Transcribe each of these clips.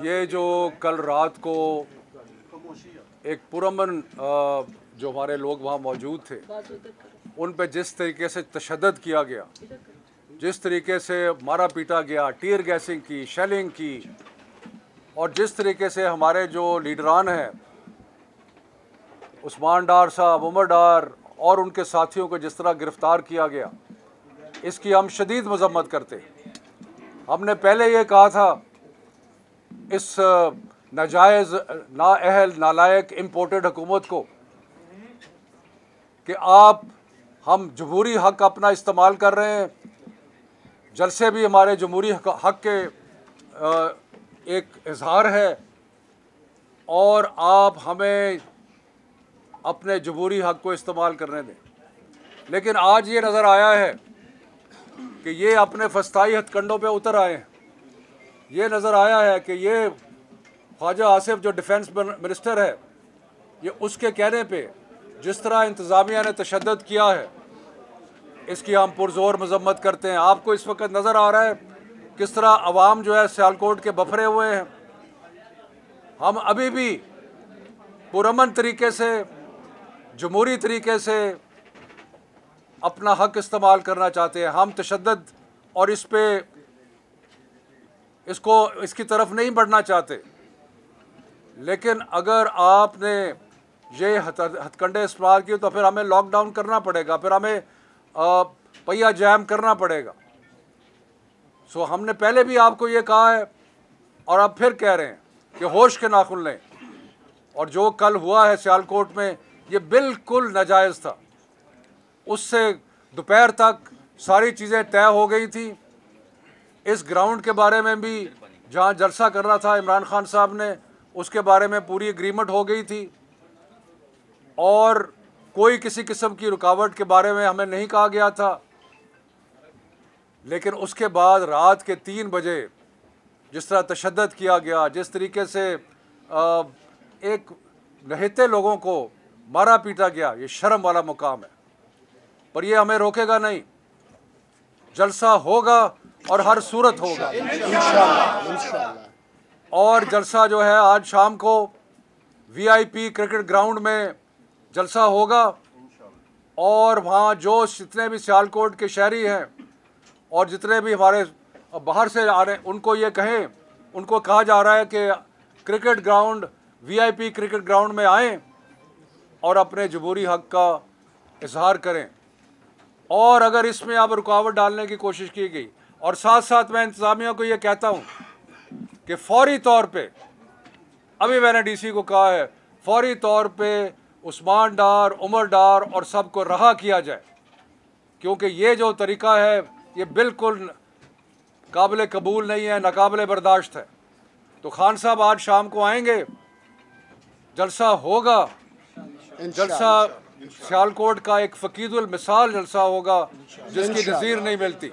ये जो कल रात को एक पुरअमन जो हमारे लोग वहाँ मौजूद थे उन पे जिस तरीके से तशद्दुद किया गया, जिस तरीके से मारा पीटा गया, टीयर गैसिंग की, शेलिंग की, और जिस तरीके से हमारे जो लीडरान हैं उस्मान डार साहब, उमर डार और उनके साथियों को जिस तरह गिरफ़्तार किया गया, इसकी हम शदीद मज़म्मत करते हैं। हमने पहले ये कहा था इस नाजायज़, नाअहल, नालायक इम्पोर्टेड हुकूमत को कि हम जमहूरी हक़ अपना इस्तेमाल कर रहे हैं, जलसे भी हमारे जमहूरी हक़ के एक इजहार है, और आप हमें अपने जमहूरी हक़ को इस्तेमाल करने दें। लेकिन आज ये नज़र आया है कि ये अपने फस्ताई हथकंडों पे उतर आए हैं। ये नज़र आया है कि ये ख्वाजा आसिफ जो डिफेंस मिनिस्टर है, ये उसके कहने पे जिस तरह इंतज़ामिया ने तशद्दुद किया है, इसकी हम पुरज़ोर मज़म्मत करते हैं। आपको इस वक्त नज़र आ रहा है किस तरह अवाम जो है सियालकोट के बफरे हुए हैं। हम अभी भी पुरअमन तरीके से, जमहूरी तरीके से अपना हक़ इस्तेमाल करना चाहते हैं। हम तशद्दुद और इसकी तरफ नहीं बढ़ना चाहते। लेकिन अगर आपने ये हथकंडे इस्तेमाल किए तो फिर हमें लॉकडाउन करना पड़ेगा, फिर हमें पहिया जैम करना पड़ेगा। सो हमने पहले भी आपको ये कहा है और अब फिर कह रहे हैं कि होश के नाखुन लें। और जो कल हुआ है सियालकोट में, ये बिल्कुल नाजायज़ था। उससे दोपहर तक सारी चीज़ें तय हो गई थी। इस ग्राउंड के बारे में भी जहाँ जलसा करना था इमरान खान साहब ने, उसके बारे में पूरी एग्रीमेंट हो गई थी, और कोई किसी किस्म की रुकावट के बारे में हमें नहीं कहा गया था। लेकिन उसके बाद रात के 3 बजे जिस तरह तशद्दुद किया गया, जिस तरीके से एक नहते लोगों को मारा पीटा गया, ये शर्म वाला मुकाम है। पर ये हमें रोकेगा नहीं। जलसा होगा और हर सूरत होगा इंशाअल्लाह। और जलसा जो है आज शाम को VIP क्रिकेट ग्राउंड में जलसा होगा, और वहाँ जो जितने भी सियालकोट के शहरी हैं और जितने भी हमारे बाहर से आ रहे हैं, उनको कहा जा रहा है कि cricket ground, VIP cricket ground में आएँ और अपने जमहूरी हक़ का इजहार करें। और अगर इसमें अब रुकावट डालने की कोशिश की गई, और साथ साथ मैं इंतज़ामिया को ये कहता हूँ कि फौरी तौर पे, अभी मैंने DC को कहा है, फौरी तौर पे उस्मान डार, उमर डार और सबको रहा किया जाए, क्योंकि ये जो तरीका है ये बिल्कुल काबिल कबूल नहीं है, नाकाबिल बर्दाश्त है। तो खान साहब आज शाम को आएंगे, जलसा होगा। जलसा सियालकोट का एक फ़कीदुल मिसाल जलसा होगा जिसकी नज़ीर नहीं मिलती।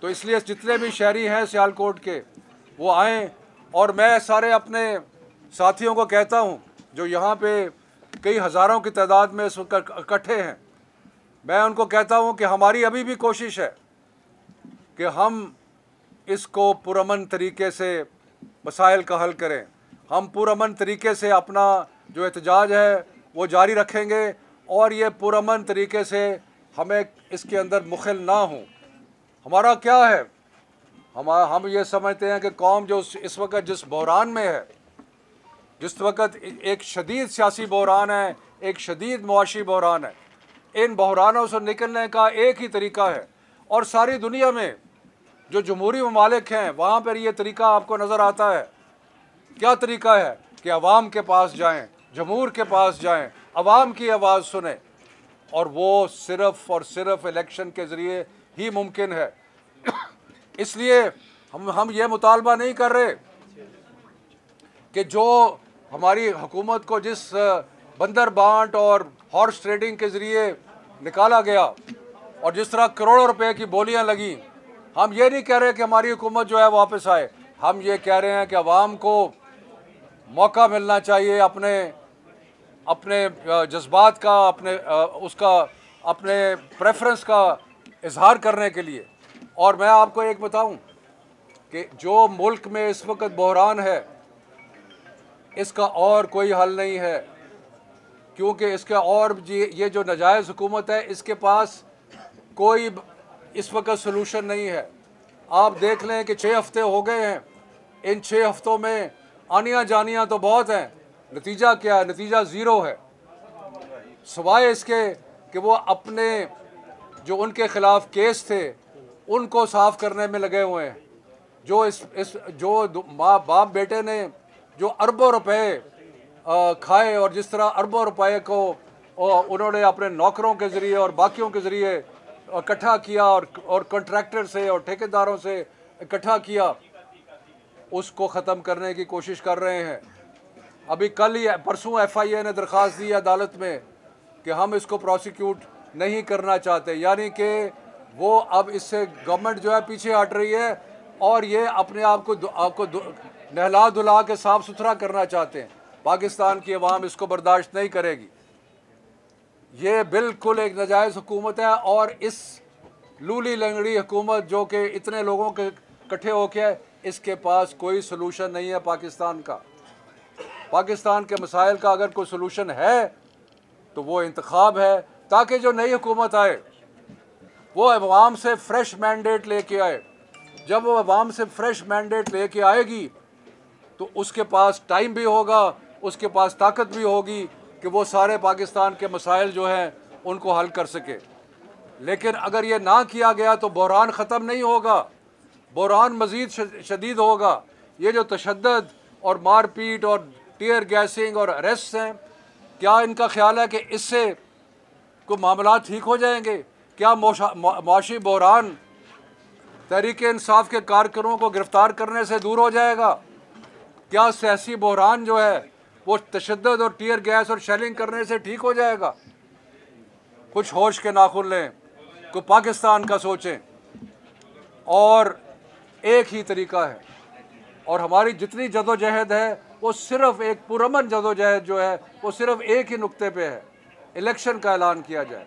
तो इसलिए जितने भी शहरी हैं सियालकोट के, वो आएँ। और मैं सारे अपने साथियों को कहता हूँ जो यहाँ पे कई हज़ारों की तादाद में इस वक्त इकट्ठे हैं, मैं उनको कहता हूँ कि हमारी अभी भी कोशिश है कि हम इसको पुरअमन तरीके से मसाइल का हल करें। हम पुरअमन तरीके से अपना जो एहतजाज है वो जारी रखेंगे, और ये पुरअमन तरीके से हमें इसके अंदर मुखिल ना हो। हमारा क्या है, हम ये समझते हैं कि कौम जो इस वक्त जिस बहरान में है, जिस वक्त एक शदीद सियासी बहरान है, एक शदीद मुआशी बहरान है, इन बहरानों से निकलने का एक ही तरीका है। और सारी दुनिया में जो जमहूरी ममालिक हैं वहाँ पर ये तरीका आपको नज़र आता है। क्या तरीका है कि अवाम के पास जाएं, जमहूर के पास जाएं, अवाम की आवाज़ सुने, और वो सिर्फ़ और सिर्फ इलेक्शन के ज़रिए ही मुमकिन है। इसलिए हम ये मुतालबा नहीं कर रहे कि जो हमारी हुकूमत को जिस बंदर बांट और हॉर्स ट्रेडिंग के ज़रिए निकाला गया और जिस तरह करोड़ों रुपए की बोलियां लगी, हम ये नहीं कह रहे कि हमारी हुकूमत जो है वापस आए। हम ये कह रहे हैं कि अवाम को मौका मिलना चाहिए अपने जज्बात का, अपने प्रेफरेंस का इजहार करने के लिए। और मैं आपको एक बताऊं कि जो मुल्क में इस वक्त बहरान है इसका और कोई हल नहीं है, क्योंकि इसका और ये जो नाजायज़ हुकूमत है इसके पास कोई इस वक्त सलूशन नहीं है। आप देख लें कि 6 हफ्ते हो गए हैं, इन 6 हफ्तों में आनियाँ जानियाँ तो बहुत हैं, नतीजा क्या है? नतीजा ज़ीरो है, सिवाय इसके कि वो अपने जो उनके ख़िलाफ़ केस थे उनको साफ़ करने में लगे हुए हैं। जो जो माँ बाप बेटे ने जो अरबों रुपए खाए और जिस तरह अरबों रुपए को उन्होंने अपने नौकरों के ज़रिए और बाकियों के ज़रिए इकट्ठा किया और कॉन्ट्रैक्टर से और ठेकेदारों से इकट्ठा किया, उसको ख़त्म करने की कोशिश कर रहे हैं। अभी कल ही परसों FIA ने दरख्वास्त दी अदालत में कि हम इसको प्रोसिक्यूट नहीं करना चाहते, यानी कि वो अब इससे गवर्नमेंट जो है पीछे हट रही है और ये अपने आप को नहला धुला के साफ़ सुथरा करना चाहते हैं। पाकिस्तान की अवाम इसको बर्दाश्त नहीं करेगी। ये बिल्कुल एक नाजायज़ हुकूमत है और इस लूली लंगड़ी हुकूमत जो कि इतने लोगों के इकट्ठे होके है, इसके पास कोई सलूशन नहीं है पाकिस्तान का। पाकिस्तान के मसाइल का अगर कोई सलूशन है तो वो इंतखाब है, ताकि जो नई हुकूमत आए वो अवाम से फ्रेश मैंडेट लेके आए। जब वो अवाम से फ्रेश मैंडेट लेके आएगी तो उसके पास टाइम भी होगा, उसके पास ताकत भी होगी कि वो सारे पाकिस्तान के मसाइल जो हैं उनको हल कर सके। लेकिन अगर ये ना किया गया तो बहरान ख़त्म नहीं होगा, बहरान मज़ीद शदीद होगा। ये जो तशद्दुद और मारपीट और टीयर गैसिंग और अरेस्ट हैं, क्या इनका ख्याल है कि इससे कोई मामला ठीक हो जाएंगे? क्या मुआशी बहरान तहरीक इंसाफ के कारकुनों को गिरफ़्तार करने से दूर हो जाएगा? क्या सियासी बहरान जो है वो तशद्दुद और टीयर गैस और शेलिंग करने से ठीक हो जाएगा? कुछ होश के नाखुन लें, को पाकिस्तान का सोचें। और एक ही तरीका है और हमारी जितनी जदोजहद है वो सिर्फ़ एक पुरअमन जदोजहद जो है वो सिर्फ़ एक ही नुक्ते पे है, इलेक्शन का ऐलान किया जाए।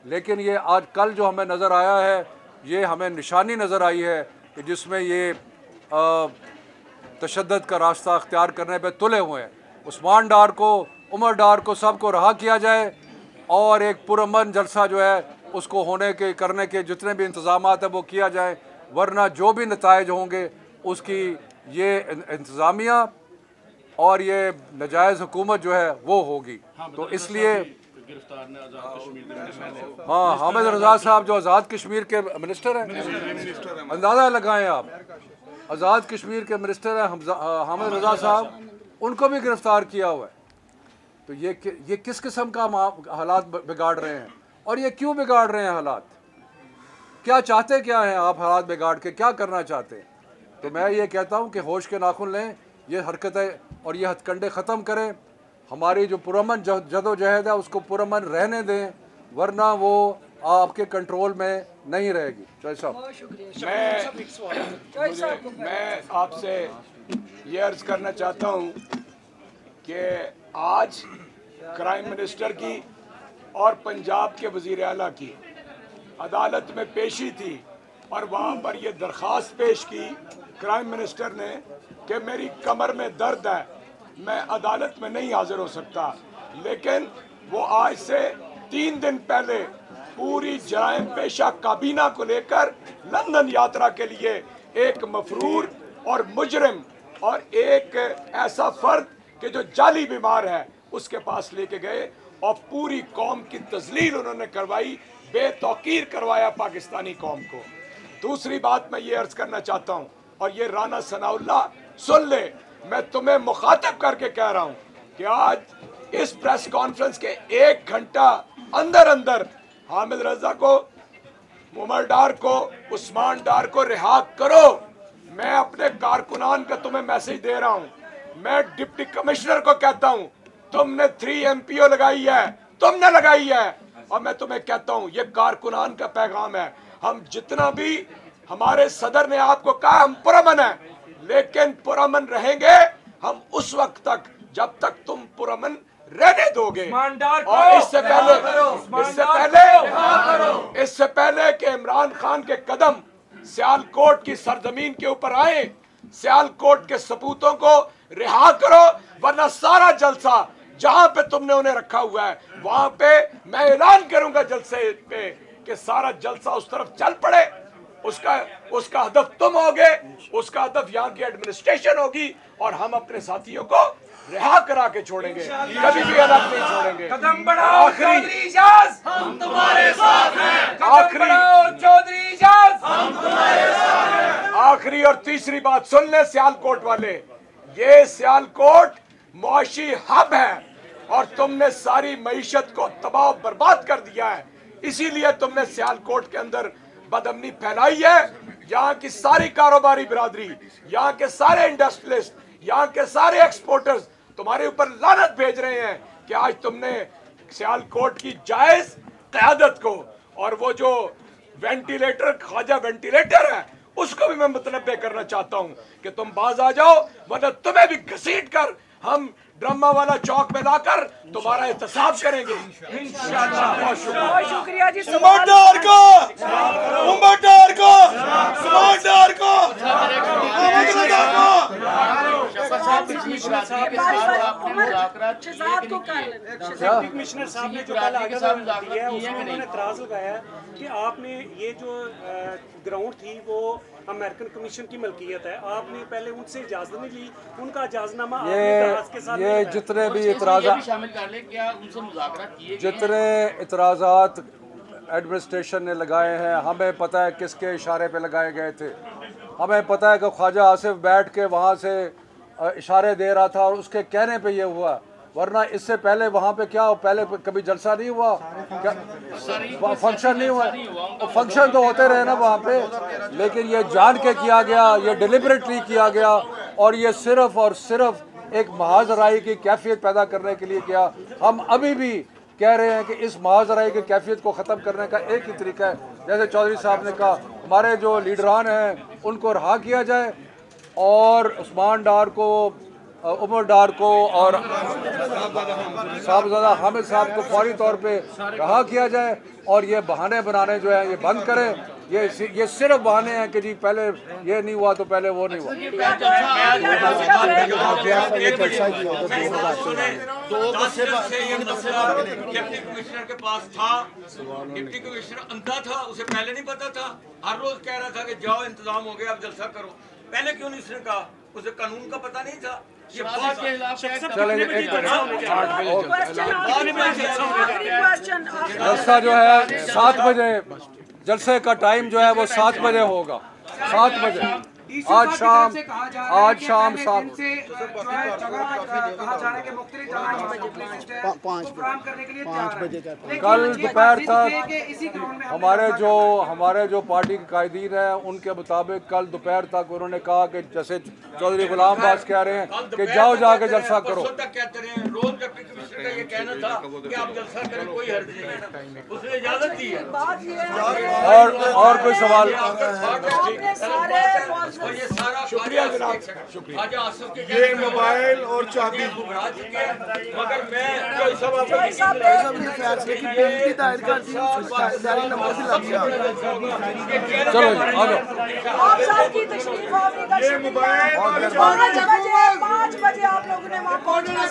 लेकिन ये आज कल जो हमें नज़र आया है, ये हमें निशानी नज़र आई है कि जिसमें ये तशद्दुद का रास्ता अख्तियार करने पे तुले हुए हैं। उस्मान डार को, उमर डार को, सबको रहा किया जाए और एक पुरअमन जलसा जो है उसको करने के जितने भी इंतज़ामात हैं वो किया जाए, वरना जो भी नताइज होंगे उसकी ये इंतज़ामिया और ये नाजायज़ हुकूमत जो है वो होगी। तो इसलिए हाँ, हामिद रज़ा साहब जो आज़ाद कश्मीर के मिनिस्टर हैं, अंदाज़ा लगाएं आप, आज़ाद कश्मीर के मिनिस्टर हैं हामिद रज़ा साहब, उनको भी गिरफ़्तार किया हुआ है। तो ये किस किस्म का हालात बिगाड़ रहे हैं और ये क्यों बिगाड़ रहे हैं हालात? क्या चाहते क्या हैं आप हालात बिगाड़ के, क्या करना चाहते हैं? तो मैं ये कहता हूँ कि होश के नाखुन लें, ये हरकतें और ये हथकंडे ख़त्म करें। हमारी जो पुरअमन जदोजहद है उसको पुरअमन रहने दें, वरना वो आपके कंट्रोल में नहीं रहेगी। चौधरी साहब, मैं आपसे ये अर्ज़ करना चाहता हूँ कि आज क्राइम मिनिस्टर की और पंजाब के वज़ीर आला की अदालत में पेशी थी और वहाँ पर ये दरख्वास्त पेश की क्राइम मिनिस्टर ने कि मेरी कमर में दर्द है, मैं अदालत में नहीं हाजिर हो सकता। लेकिन वो आज से 3 दिन पहले पूरी जराइम पेशा काबीना को लेकर लंदन यात्रा के लिए एक मफरूर और मुजरिम और एक ऐसा फर्द कि जो जाली बीमार है उसके पास लेके गए और पूरी कौम की तजलील उन्होंने करवाई, बेतौकीर करवाया पाकिस्तानी कौम को। दूसरी बात मैं ये अर्ज करना चाहता हूँ और ये राना सनाउल्लाह सुन ले, मैं तुम्हें मुखातब करके कह रहा हूँ कि आज इस प्रेस कॉन्फ्रेंस के 1 घंटा अंदर अंदर हामिद रजा को, उमर डार को, उस्मान डार को रिहा करो। मैं अपने कारकुनान का तुम्हें मैसेज दे रहा हूँ। मैं डिप्टी कमिश्नर को कहता हूँ, तुमने 3 MPO लगाई है, तुमने लगाई है, और मैं तुम्हें कहता हूँ ये कारकुनान का पैगाम है। हम जितना भी, हमारे सदर ने आपको कहा हम पुरअमन है, लेकिन पुरअमन रहेंगे हम उस वक्त तक जब तक तुम पुरअमन रहने दोगे। और इससे पहले कि इमरान खान के कदम सियालकोट की सरजमीन के ऊपर आए, सियालकोट के सपूतों को रिहा करो, वरना सारा जलसा जहां पे तुमने उन्हें रखा हुआ है वहां पे मैं ऐलान करूंगा जलसे पे कि सारा जलसा उस तरफ चल पड़े। उसका हदफ तुम होगे, उसका हदफ यहाँ की एडमिनिस्ट्रेशन होगी, और हम अपने साथियों को रिहा करा के छोड़ेंगे, कभी भी अलग नहीं छोड़ेंगे। कदम बढ़ाओ चौधरी इजाज, हम तुम्हारे साथ हैं। कदम बढ़ाओ चौधरी इजाज, हम तुम्हारे साथ हैं। आखिरी और तीसरी बात सुन ले सियालकोट वाले, ये सियालकोट मुआशी हब है और तुमने सारी मईशत को तबाह बर्बाद कर दिया है। इसीलिए तुमने सियालकोट के अंदर बदअमनी फैलाई है। यहाँ की सारी कारोबारी बिरादरी, यहाँ के सारे इंडस्ट्रियलिस्ट, यहाँ के सारे एक्सपोर्टर्स तुम्हारे ऊपर लानत भेज रहे हैं कि आज तुमने सियालकोट की जायज क़यादत को, और वो जो वेंटिलेटर ख्वाजा वेंटिलेटर है उसको भी मैं मुतनब्बे करना चाहता हूँ कि तुम बाज आ जाओ, वरना तुम्हें भी घसीट कर हम ड्रामा वाला चौक में लाकर तुम्हारा एहतसाब करेंगे इंशाअल्लाह। बहुत शुक्रिया जी। उम्मतदार को कमिश्नर साहब ने जो कल आगे दी है उसमें उन्होंने एतराज लगाया कि आपने ये जो ग्राउंड थी वो अमेरिकन कमीशन की मलकियत है, आपने पहले उनसे इजाजत नहीं ली, उनका इजाजतनामा के साथ ये जितने भी इतराज़ात शामिल कर ले, क्या उनसे मुज़ाकरा किए? जितने इतराज़ात एडमिनिस्ट्रेशन ने लगाए हैं, हमें पता है किसके इशारे पे लगाए गए थे। हमें पता है कि ख्वाजा आसिफ बैठ के वहाँ से इशारे दे रहा था और उसके कहने पे ये हुआ, वरना इससे पहले वहाँ पे क्या पहले कभी जलसा नहीं हुआ, क्या फंक्शन नहीं हुआ? फंक्शन तो होते रहे ना वहाँ पे, लेकिन ये जान के किया गया, ये डिलिबरेटली किया गया, और ये सिर्फ और सिर्फ एक महाजराई की कैफियत पैदा करने के लिए किया। हम अभी भी कह रहे हैं कि इस महाजराई की कैफियत को ख़त्म करने का एक ही तरीका है, जैसे चौधरी साहब ने कहा, हमारे जो लीडरान हैं उनको रहा किया जाए, और उस्मान डार को, उमर डार को और साहबजादा हामिद साहब को फौरी तौर पे रहा किया जाए, और ये बहाने बनाने जो है ये बंद करें। ये सिर्फ बहाने हैं कि जी पहले ये नहीं हुआ तो पहले वो नहीं हुआ। डिप्टी कमिश्नर के पास था, डिप्टी कमिश्नर अंधा था, उसे पहले नहीं पता था, हर रोज कह रहा था कि जाओ इंतजाम हो गया अब जलसा करो, पहले क्यों नहीं उसने कहा? उसे कानून का पता नहीं था। ये बात के खिलाफ जलसा जो है 7 बजे, जलसे का टाइम जो है वो 7 बजे होगा, 7 बजे आज शाम 7 कल दोपहर तक हमारे जो पार्टी के कायदीन हैं उनके मुताबिक कल दोपहर तक उन्होंने कहा कि जैसे चौधरी गुलाम बास कह रहे हैं कि जाओ जाके जलसा करो। कहते रहे रोज डिप्टी कमिश्नर का ये कहना था कि आप जलसा करें, कोई हर्ज नहीं है, उसने इजाजत दी है। और कोई सवाल? ये सारा शुक्रिया जनाब, शुक्रिया। आज आसिफ के ये मोबाइल और चाबी मगर मैं चलो आ जाओ। आप साहब की तशरीफ आवने का शुक्रिया। 5 बजे आप लोगों ने वहाँ पहुँचना।